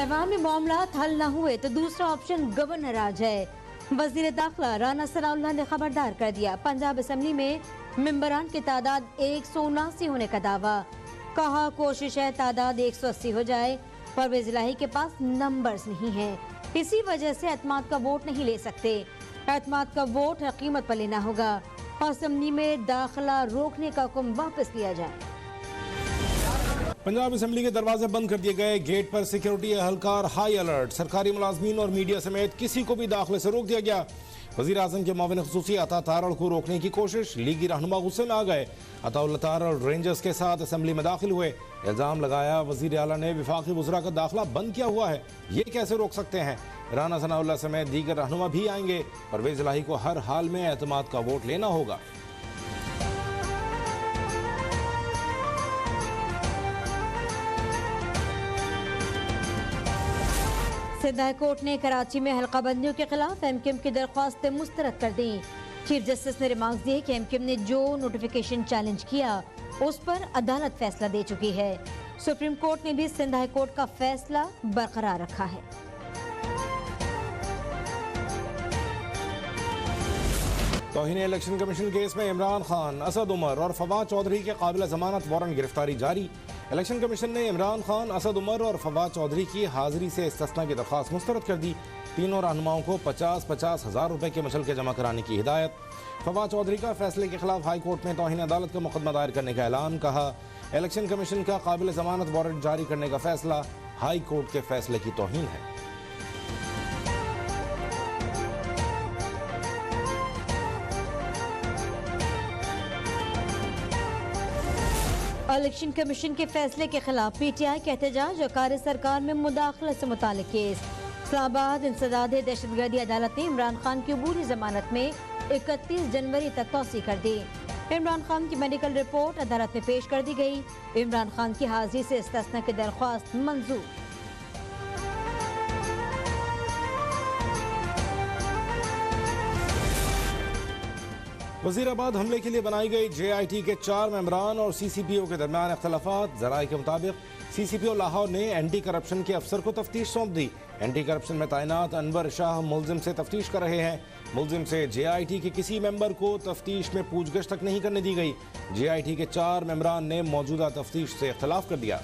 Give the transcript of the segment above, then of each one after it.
ऐवान में मामला हल न हुए तो दूसरा ऑप्शन गवर्नर राज है। वजीर दाखिला राना सनाउल्लाह ने खबरदार कर दिया। पंजाब असम्बली में मेंबरान की तादाद 179 होने का दावा। कहा कोशिश है तादाद 180 हो जाए। परवेज इलाही के पास नंबर्स नहीं है, इसी वजह से एतमाद का वोट नहीं ले सकते। एतमाद का वोट हर कीमत पर लेना होगा। असम्बली में दाखिला रोकने का हुक्म वापस लिया जाए। पंजाब असम्बली के दरवाजे बंद कर दिए गए। गेट पर सिक्योरिटी एहलकार हाई अलर्ट। सरकारी मुलाजमीन और मीडिया समेत किसी को भी दाखिले से रोक दिया गया। वज़ीर आज़म के मुआविन ख़ुसूसी अता तारड़ को रोकने की कोशिश। लीगी रहनुमा गुस्से में आ गए। अताउल्लाह तारड़ रेंजर्स के साथ असम्बली में दाखिल हुए। इल्ज़ाम लगाया वज़ीर आला ने वफाकी वज़रा का दाखिला बंद किया हुआ है, ये कैसे रोक सकते हैं। राना सनाउल्लाह समेत दीगर रहनुमा भी आएंगे। परवेज इलाही को हर हाल में एतमाद का वोट लेना होगा। सिंध हाई कोर्ट ने कराची में हल्का बंदियों के खिलाफ एमक्यूएम की दरख्वास्त मुस्तरद कर दी। चीफ जस्टिस ने रिमार्क्स दिए कि एमक्यूएम ने जो नोटिफिकेशन चैलेंज किया उस पर अदालत फैसला दे चुकी है। सुप्रीम कोर्ट ने भी सिंध हाई कोर्ट का फैसला बरकरार रखा है। तौहीन इलेक्शन कमीशन केस में इमरान खान, असद उमर और फवाद चौधरी के काबिल जमानत वारंट गिरफ्तारी जारी। इलेक्शन कमीशन ने इमरान खान, असद उमर और फवाद चौधरी की हाजिरी से इस्तिस्ना की दरख्वास्त मुस्तरद कर दी। तीनों रहनुमाओं को 50-50 हज़ार रुपए के मशल के जमा कराने की हिदायत। फवाद चौधरी का फैसले के खिलाफ हाई कोर्ट में तौहीन अदालत का मुकदमा दायर करने का ऐलान। कहा इलेक्शन कमीशन का काबिल जमानत वारंट जारी करने का फैसला हाई कोर्ट के फैसले की तौहीन है। इलेक्शन कमीशन के फैसले के खिलाफ पीटीआई का एहतजाज और कार्य सरकार में मुदाखलत से मुताल्लिक केस। इस्लामाबाद इंसदाद दहशतगर्दी अदालत ने इमरान खान की अबूरी जमानत में 31 जनवरी तक तौसी कर दी। इमरान खान की मेडिकल रिपोर्ट अदालत में पेश कर दी गई। इमरान खान की हाजिरी से इस्तिस्ना की दरख्वास्त मंजूर। वजीराबाद हमले के लिए बनाई गई JIT के 4 मेंबरान और CCPO के दरमियान इख्तलाफात। ज़राए के मुताबिक CCPO लाहौर ने एंटी करप्शन के अफसर को तफ्तीश सौंप दी। एंटी करप्शन में तैनात अनवर शाह मुलजिम से तफ्तीश कर रहे हैं। मुलजिम से JIT के किसी मेंबर को तफ्तीश में पूछगछ तक नहीं करने दी गई। JIT के 4 मेंबरान ने मौजूदा तफ्तीश से इख्तलाफ कर दिया।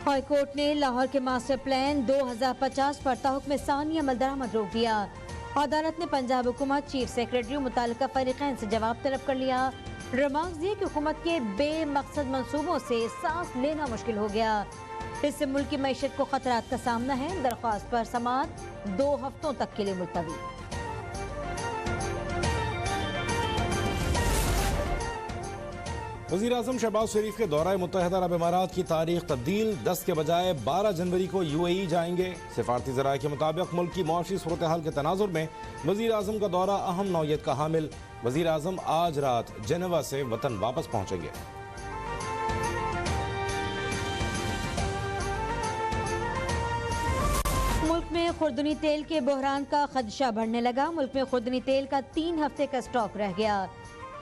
हाई कोर्ट ने लाहौर के मास्टर प्लान 2050 पर ताहुक्म सानी अमल दरामद रोक दिया। अदालत ने पंजाब हुकूमत, चीफ सेक्रेटरी और मुतालिका फरीकैन से जवाब तलब कर लिया। रिमार्क्स दिए कि हुकूमत के बेमकसद मंसूबों से सांस लेना मुश्किल हो गया। इससे मुल्क की मैशत को खतरात का सामना है। दरख्वास्त पर समाअत 2 हफ्तों तक के लिए मुलतवी। वज़ीर आज़म शहबाज शरीफ के दौरा मुत्तहिदा अरब इमारात की तारीख तब्दील, 10 के बजाय 12 जनवरी को UAE जाएंगे। सिफारती ज़राए के मुताबिक मुल्क की मुआशी सूरत हाल के तनाजुर में वज़ीर आज़म का दौरा अहम नौयत का हामिल। वज़ीर आज़म आज रात जेनेवा से वतन वापस पहुँचेंगे। मुल्क में खुर्दनी तेल के बहरान का खदशा बढ़ने लगा। मुल्क में खुर्दनी तेल का 3 हफ्ते का स्टॉक रह गया।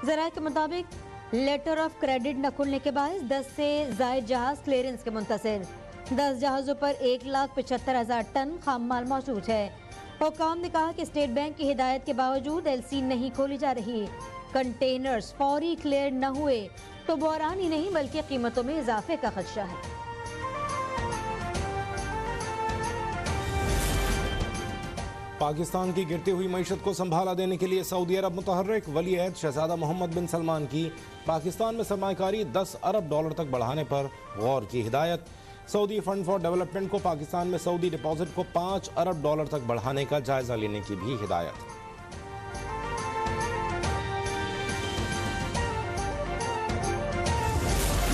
ज़राए के मुताबिक लेटर ऑफ क्रेडिट न खुलने के बाद 10 से जायद जहाज क्लियरेंस के मुंतज़िर। 10 जहाज़ों पर 1,75,000 टन खाम माल मौजूद है। हुकाम ने कहा कि स्टेट बैंक की हिदायत के बावजूद LC नहीं खोली जा रही। कंटेनर्स फौरी क्लियर न हुए तो बहरान ही नहीं बल्कि कीमतों में इजाफे का खदशा है। पाकिस्तान की गिरती हुई मईशत को संभाला देने के लिए सऊदी अरब मुतहर्रिक। वली-ए-अहद शहजादा मोहम्मद बिन सलमान की पाकिस्तान में सरमायाकारी $10 अरब तक बढ़ाने पर गौर की हिदायत। सऊदी फंड फॉर डेवलपमेंट को पाकिस्तान में सऊदी डिपॉजिट को $5 अरब तक बढ़ाने का जायजा लेने की भी हिदायत।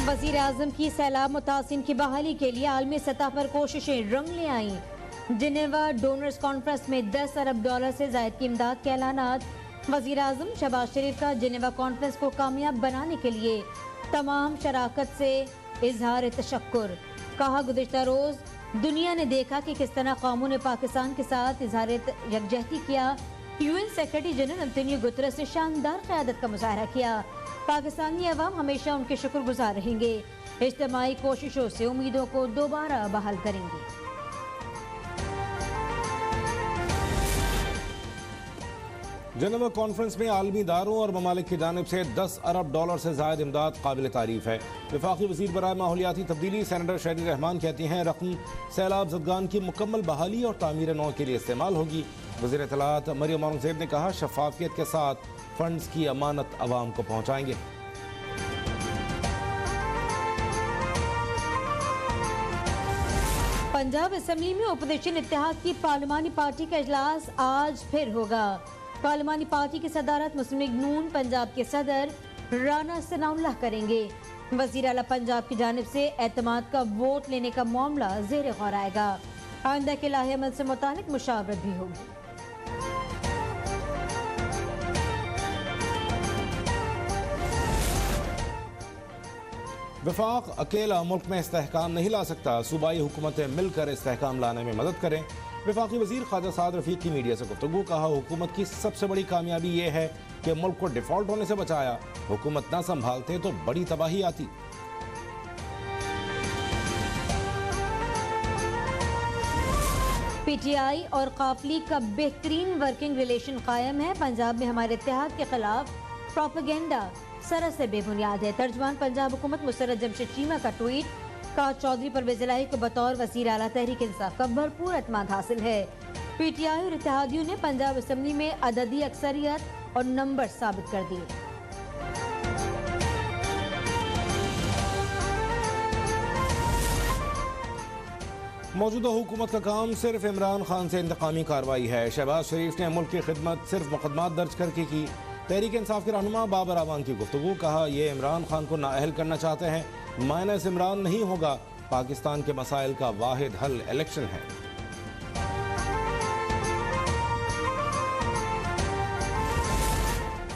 वज़ीर आज़म की सैलाब मुतासिन की बहाली के लिए आलमी सतह पर कोशिशें रंग ले आईं। जिनेवा डोनर्स कॉन्फ्रेंस में $10 अरब से जायद की इमदाद के ऐलानात। वज़ीर आज़म शहबाज शरीफ का जिनेवा कॉन्फ्रेंस को कामयाब बनाने के लिए तमाम शराकत से इजहार तशक्कुर। कहा गुज़िश्ता रोज़ दुनिया ने देखा कि किस तरह कौमों ने पाकिस्तान के साथ इजहार यकजहती किया। UN secretary general Antonio Guterres ने शानदार क़यादत का मुजाहरा किया। पाकिस्तानी अवाम हमेशा उनके शुक्रगुजार रहेंगे। इज्तिमाई कोशिशों से उम्मीदों को दोबारा बहाल करेंगे। जेनेवा कॉन्फ्रेंस में आलमी इदारों और ममालिक की जानिब से 10 अरब डॉलर से ज़ायद इमदाद काबिल तारीफ है। वफाकी वज़ीर बराए माहौलियाती तब्दीली सेनेटर शहरी रहमान कहती हैं रकम सैलाब ज़दगान की मुकम्मल बहाली और तामीर नौ के लिए इस्तेमाल होगी। वज़ीर इत्तलात मरियम औरंगज़ेब ने कहा शफाफियत के साथ फंड्स की अमानत अवाम को पहुँचाएंगे। पंजाब असम्बली में अपोजिशन इत्तेहाद की पार्लिमानी पार्टी का इजलास आज फिर होगा। पार्लिमानी पार्टी की सदारत मुस्लिम लीग नून पंजाब के सदर राना सनाउल्लाह करेंगे। वज़ीर आला पंजाब की जानिब से एतमाद का वोट लेने का मामला ज़ेर गौर आएगा। आइंदा के लाहे अमल से मुतालिक मुशावरत भी होगी। वफाक अकेला मुल्क में इस्तेहकाम नहीं ला सकता, सूबाई हुकूमतें मिलकर इस्तेहकाम लाने में मदद करें। वफाकी वज़ीर ख्वाजा साद रफ़ीक की मीडिया से गुफ्तगू। कहा हुकूमत की सबसे बड़ी कामयाबी ये है कि मुल्क को डिफॉल्ट होने से बचाया। हुकूमत ना संभालते तो बड़ी तबाही आती। PTI और काफ लीग का बेहतरीन वर्किंग रिलेशन कायम है। पंजाब में हमारे इत्तेहाद के खिलाफ प्रोपेगेंडा सरासर बेबुनियाद है। तर्जुमान पंजाब हुकूमत मुसर्रत जमशेद चीमा का ट्वीट। का चौधरी परवेज इलाही को बतौर वज़ीर आला तहरीक इंसाफ का भरपूर एतमाद हासिल है। PTI और इत्तेहादियों ने पंजाब असम्बली में अददी अक्सरियत और नंबर साबित कर दिए। मौजूदा हुकूमत का काम सिर्फ इमरान खान से इंतकामी कार्रवाई है। शहबाज शरीफ ने मुल्क की खिदमत सिर्फ मुकदमात दर्ज करके की। तहरीक इंसाफ के रहनुमा बाबर आवान की गुफ्तगू। कहा ये इमरान खान को नाअहल करना चाहते हैं, माइनस इमरान नहीं होगा। पाकिस्तान के मसाइल का वाहिद हल इलेक्शन है।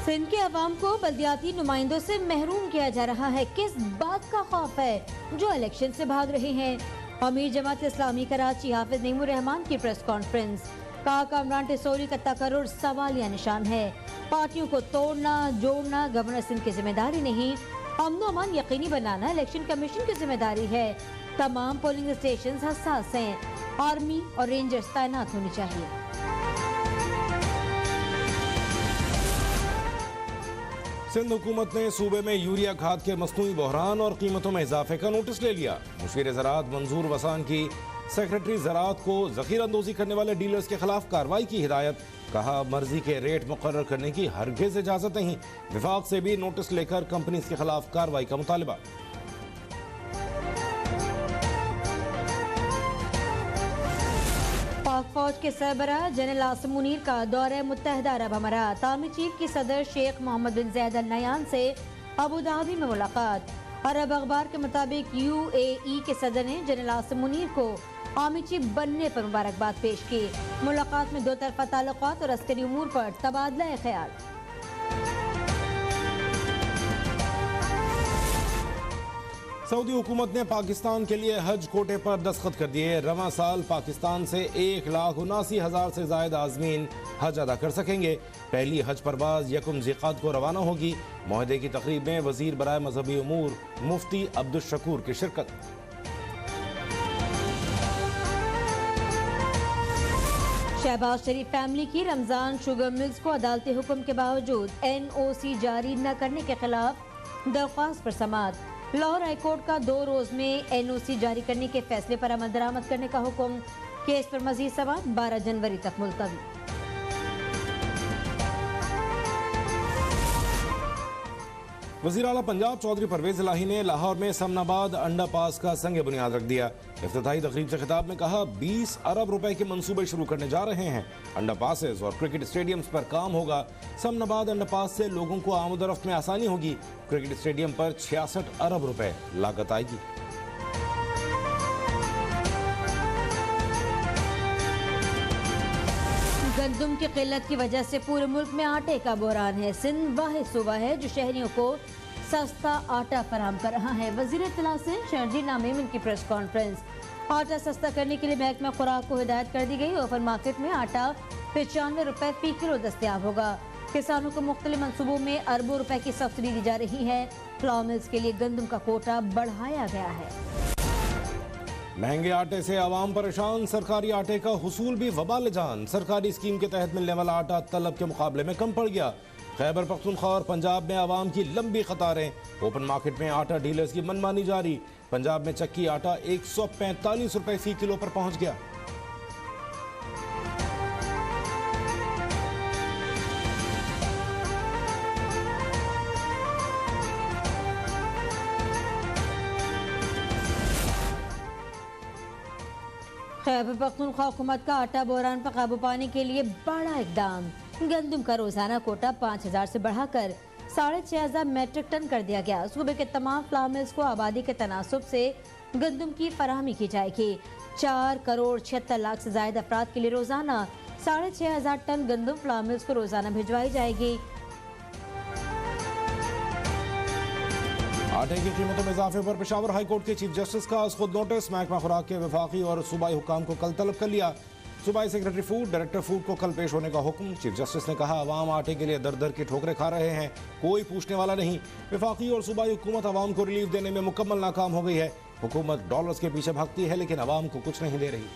सिंध के अवाम को बल्दियाती नुमाइंदों से महरूम किया जा रहा है। किस बात का खौफ है जो इलेक्शन से भाग रहे हैं। अमीर जमात इस्लामी कराची हाफिज नईमुर रहमान की प्रेस कॉन्फ्रेंस। कहा कामरान टिसोरी का तकर्रुर सवालिया निशान है। पार्टियों को तोड़ना जोड़ना गवर्नर सिंध की जिम्मेदारी नहीं, अमन व अमान यकीनी बनाना इलेक्शन कमीशन की जिम्मेदारी है। तमाम पोलिंग स्टेशन हसास हैं। आर्मी और रेंजर्स तैनात होनी चाहिए। सिंध हुकूमत ने सूबे में यूरिया खाद के मसनूई बहरान और कीमतों में इजाफे का नोटिस ले लिया। मुशीर ज़राअत मंजूर वसान की सेक्रेटरी ज़राअत को ज़ख़ीरा अंदोज़ी करने वाले डीलर्स के खिलाफ कार्रवाई की हिदायत। कहा मर्जी के रेट मुकर्रर करने की हरगिज़ इजाज़त नहीं। विफाक से भी नोटिस लेकर कंपनीज के खिलाफ कार्रवाई का मुतालबा। पाक फौज के सरबराह जनरल आसिम मुनीर का दौरे मुत्तहिदा अरब अमारात। आर्मी चीफ की सदर शेख मोहम्मद बिन ज़ायद अल नहयान से अबू धाबी में मुलाकात। अरब अखबार के मुताबिक UAE के सदर ने जनरल आसिम मुनीर को आर्मी चीफ बनने पर मुबारकबाद पेश की। मुलाकात में दो तरफा ताल्लुकात और अस्करी उमूर पर तबादला ख्याल। सऊदी हुकूमत ने पाकिस्तान के लिए हज कोटे पर दस्तखत कर दिए। रवां साल पाकिस्तान से 1,79,000 से ज्यादा आज़मीन हज अदा कर सकेंगे। पहली हज परवाज 1 ज़िक़ात को रवाना होगी। मुआहदे की तकरीब में वजीर बराए मजहबी उमूर मुफ्ती अब्दुल शकूर की शिरकत। शहबाज शरीफ फैमिली की रमजान शुगर मिल्स को अदालती हुक्म के बावजूद NOC जारी न करने के खिलाफ दरख्वास्त पर समाअत। लाहौर हाईकोर्ट का 2 रोज में NOC जारी करने के फैसले पर अमल दरामद करने का हुक्म। केस पर मजीद समाअत 12 जनवरी तक मुलतवी। वज़ीर आला पंजाब चौधरी परवेज इलाही ने लाहौर में समनाबाद अंडरपास का संग बुनियाद रख दिया। इफ्तिताही तकरीब से खिताब में कहा 20 अरब रुपए के मंसूबे शुरू करने जा रहे हैं। अंडरपासेस और क्रिकेट स्टेडियम्स पर काम होगा। समनाबाद अंडरपास से लोगों को आमद-ओ-रफ्त में आसानी होगी। क्रिकेट स्टेडियम पर 66 अरब रुपए लागत आएगी। गंदम की किल्लत की वजह से पूरे मुल्क में आटे का बहरान है। सिंध वाहिद सूबा है जो शहरियों को सस्ता आटा फराहम कर रहा है। वज़ीर इत्तला से शरजी नामे में की प्रेस कॉन्फ्रेंस। आटा सस्ता करने के लिए महकमा खुराक को हिदायत कर दी गई। ओपन मार्केट में आटा 95 रुपए फी किलो दस्तयाब होगा। किसानों को मुख्तलिफ मंसूबों में अरबों रुपए की सब्सिडी दी जा रही है। फ्लावर मिल्स के लिए गंदम का कोटा बढ़ाया गया है। महंगे आटे से आवाम परेशान, सरकारी आटे का हुसूल भी वबाल जान। सरकारी स्कीम के तहत मिलने वाला आटा तलब के मुकाबले में कम पड़ गया। खैबर पख्तूनख्वा और पंजाब में आवाम की लंबी कतारें। ओपन मार्केट में आटा डीलर्स की मनमानी जारी। पंजाब में चक्की आटा 145 रुपए फी किलो पर पहुंच गया। खैबर पख्तूनख्वा हुकूमत का आटा बहरान पर काबू पाने के लिए बड़ा इकदाम। गंदम का रोजाना कोटा 5000 से बढ़ाकर 6500 मैट्रिक टन कर दिया गया। सूबे के तमाम फ्लावर मिल्स को आबादी के तनासुब से गंदम की फराहमी की जाएगी। 4 करोड़ 76 लाख से ज्यादा अफराद के लिए रोजाना 6500 टन गंदम फ्लावर मिल्स को रोजाना भिजवाई जाएगी। आटे की कीमतों में इजाफे पर पेशावर हाई कोर्ट के चीफ जस्टिस का आज खुद नोटिस। महकमा खुराक के वफाकी और सूबाई हुकाम को कल तलब कर लिया। सूबाई सेक्रेटरी फूड, डायरेक्टर फूड को कल पेश होने का हुक्म। चीफ जस्टिस ने कहा, अवाम आटे के लिए दर दर की ठोकरें खा रहे हैं, कोई पूछने वाला नहीं। वफाकी और सूबाई हुकूमत अवाम को रिलीफ देने में मुकम्मल नाकाम हो गई है। हुकूमत डॉलर्स के पीछे भागती है लेकिन अवाम को कुछ नहीं दे रही।